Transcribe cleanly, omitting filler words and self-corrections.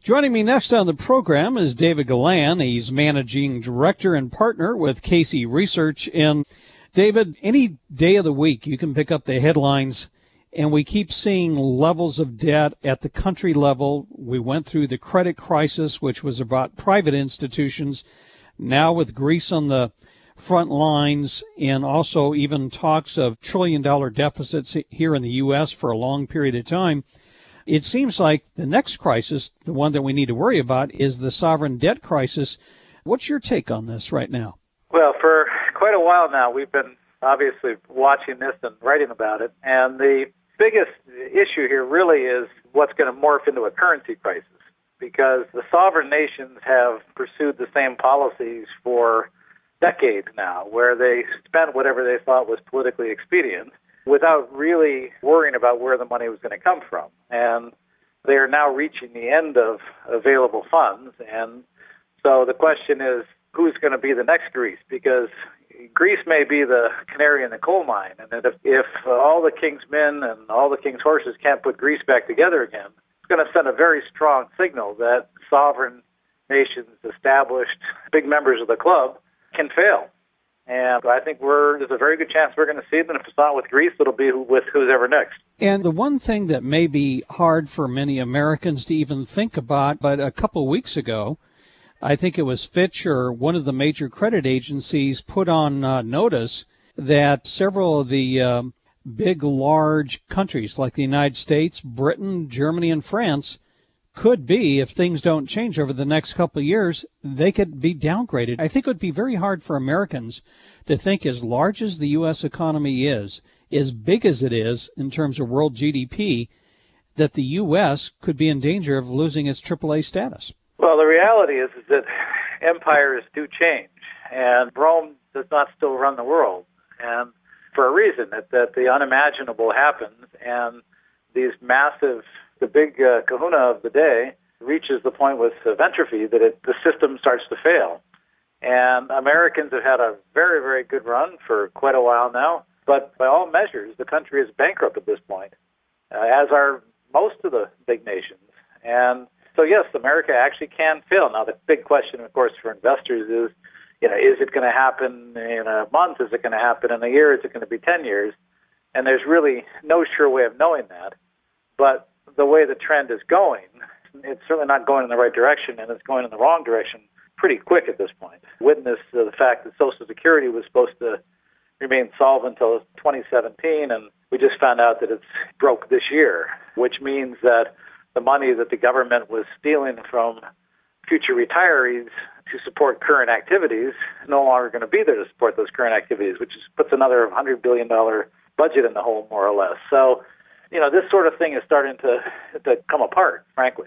Joining me next on the program is David Galland. He's managing director and partner with Casey Research. And David, any day of the week you can pick up the headlines, and we keep seeing levels of debt at the country level. We went through the credit crisis, which was about private institutions. Now with Greece on the front lines, and also even talks of trillion-dollar deficits here in the U.S. for a long period of time, it seems like the next crisis, the one that we need to worry about, is the sovereign debt crisis. What's your take on this right now? Well, for quite a while now, we've been obviously watching this and writing about it. And the biggest issue here really is what's going to morph into a currency crisis, because the sovereign nations have pursued the same policies for decades now, where they spent whatever they thought was politically expedient without really worrying about where the money was going to come from. And they are now reaching the end of available funds. And so the question is, who's going to be the next Greece? Because Greece may be the canary in the coal mine. And that if all the king's men and all the king's horses can't put Greece back together again, it's going to send a very strong signal that sovereign nations, established big members of the club, can fail. And I think there's a very good chance we're going to see it. And if it's not with Greece, it'll be with who's ever next. And the one thing that may be hard for many Americans to even think about, but a couple of weeks ago, I think it was Fitch or one of the major credit agencies put on notice that several of the big, large countries like the United States, Britain, Germany, and France could be, if things don't change over the next couple of years, they could be downgraded. I think it would be very hard for Americans to think, as large as the U.S. economy is, as big as it is in terms of world GDP, that the U.S. could be in danger of losing its AAA status. Well, the reality is that empires do change, and Rome does not still run the world, and for a reason, that the unimaginable happens, and these massive, the big kahuna of the day reaches the point with entropy that the system starts to fail. And Americans have had a very, very good run for quite a while now, but by all measures, the country is bankrupt at this point, as are most of the big nations. And so, yes, America actually can fail. Now, the big question, of course, for investors is, is it going to happen in a month? Is it going to happen in a year? Is it going to be 10 years? And there's really no sure way of knowing that. But the way the trend is going, it's certainly not going in the right direction, and it's going in the wrong direction pretty quick at this point. Witness the fact that Social Security was supposed to remain solvent until 2017, and we just found out that it's broke this year, which means that the money that the government was stealing from future retirees to support current activities is no longer going to be there to support those current activities, which puts another $100 billion budget in the hole, more or less. So, this sort of thing is starting to come apart, frankly.